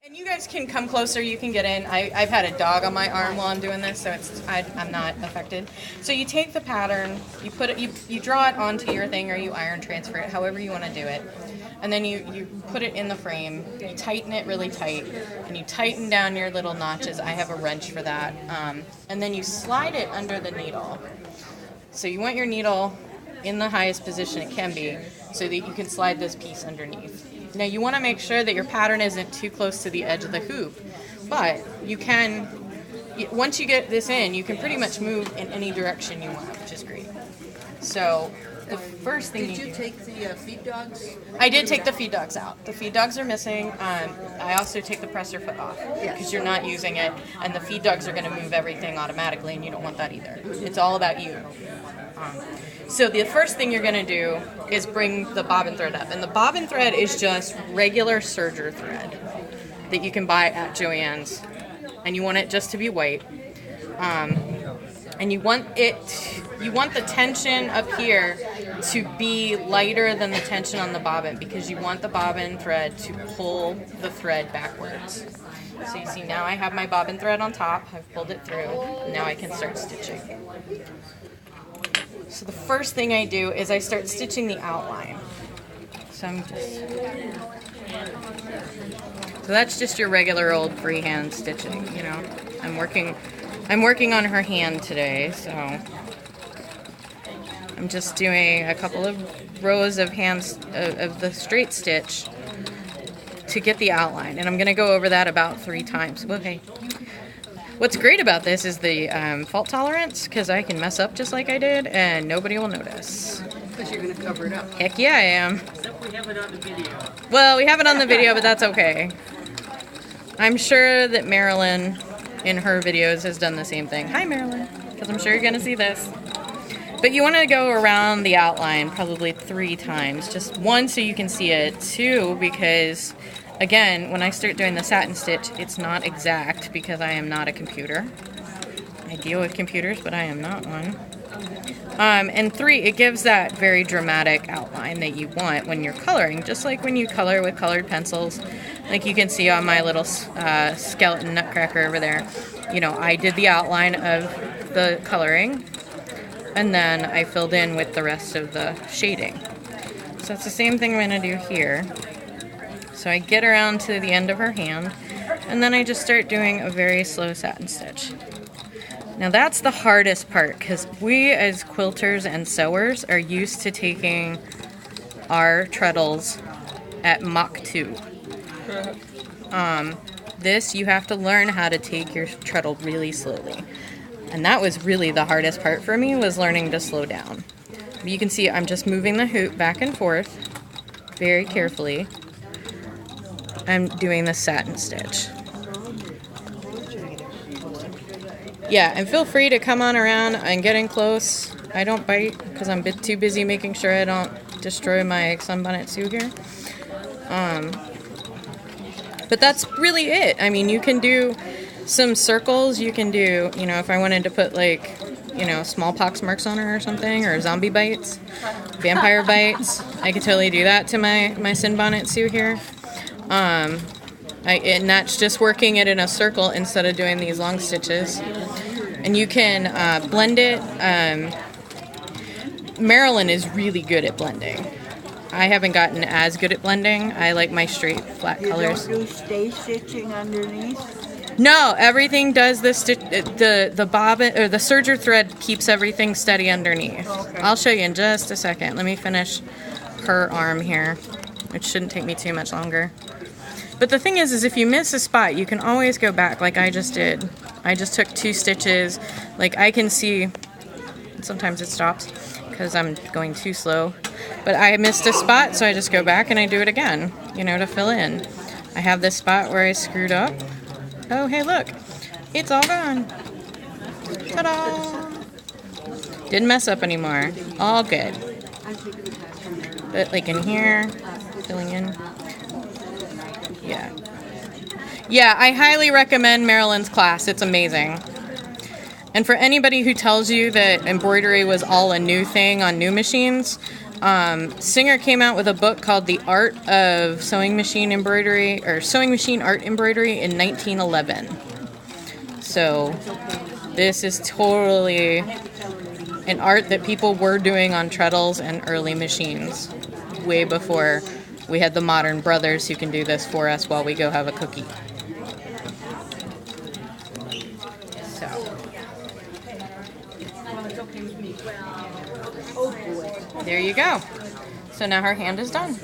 And you guys can come closer, you can get in. I've had a dog on my arm while I'm doing this, so I'm not affected. So you take the pattern, you put it, you draw it onto your thing, or you iron transfer it, however you want to do it. And then you put it in the frame, you tighten it really tight, and you tighten down your little notches. I have a wrench for that. And then you slide it under the needle. So you want your needle in the highest position it can be, so that you can slide this piece underneath. Now you want to make sure that your pattern isn't too close to the edge of the hoop, but you can, once you get this in, you can pretty much move in any direction you want, which is great. So the first thing Did you take the feed dogs? I did take the feed dogs out. The feed dogs are missing. I also take the presser foot off because you're not using it, and the feed dogs are going to move everything automatically, and you don't want that either. It's all about you. So the first thing you're going to do is bring the bobbin thread up. And the bobbin thread is just regular serger thread that you can buy at Joann's. And you want it just to be white. And you want the tension up here to be lighter than the tension on the bobbin, because you want the bobbin thread to pull the thread backwards. So you see now I have my bobbin thread on top. I've pulled it through. And now I can start stitching. So the first thing I do is I start stitching the outline. So that's just your regular old freehand stitching, you know. I'm working on her hand today, so I'm just doing a couple of rows of of the straight stitch to get the outline, and I'm going to go over that about 3 times. Okay. What's great about this is the fault tolerance, because I can mess up just like I did, and nobody will notice. Because you're going to cover it up. Heck yeah, I am. Except we have it on the video. Well, we have it on the video, but that's okay. I'm sure that Marilyn, in her videos, has done the same thing. Hi, Marilyn, because I'm sure you're going to see this. But you want to go around the outline probably 3 times. Just 1, so you can see it. 2, because again, when I start doing the satin stitch, it's not exact because I am not a computer. I deal with computers, but I am not one. And 3, it gives that very dramatic outline that you want when you're coloring, just like when you color with colored pencils. Like you can see on my little skeleton nutcracker over there. You know, I did the outline of the coloring, and then I filled in with the rest of the shading. So it's the same thing I'm going to do here. So I get around to the end of her hand, and then I just start doing a very slow satin stitch. Now that's the hardest part, because we as quilters and sewers are used to taking our treadles at Mach 2. This, you have to learn how to take your treadle really slowly. And that was really the hardest part for me, was learning to slow down. You can see I'm just moving the hoop back and forth very carefully. I'm doing the satin stitch. Yeah, and feel free to come on around and get in close. I don't bite because I'm a bit too busy making sure I don't destroy my sunbonnet Sue here. But that's really it. I mean, you can do some circles. You can do, you know, if I wanted to put like, you know, smallpox marks on her or something, or zombie bites, vampire bites, I could totally do that to my sunbonnet Sue here. And that's just working it in a circle instead of doing these long stitches. And you can blend it. Marilyn is really good at blending. I haven't gotten as good at blending. I like my straight, flat colors. You don't do stay stitching underneath? No, everything does the bobbin or the serger thread keeps everything steady underneath. Okay. I'll show you in just a second. Let me finish her arm here, which shouldn't take me too much longer. But the thing is if you miss a spot, you can always go back like I just did. I just took 2 stitches. Like I can see, sometimes it stops because I'm going too slow. But I missed a spot, so I just go back and I do it again, you know, to fill in. I have this spot where I screwed up. Oh, hey, look. It's all gone. Ta-da! Didn't mess up anymore. All good. But like in here, filling in. Yeah. Yeah, I highly recommend Marilyn's class. It's amazing. And for anybody who tells you that embroidery was all a new thing on new machines, Singer came out with a book called The Art of Sewing Machine Embroidery, or Sewing Machine Art Embroidery in 1911. So this is totally an art that people were doing on treadles and early machines way before we had the modern brothers who can do this for us while we go have a cookie. So there you go. So now her hand is done.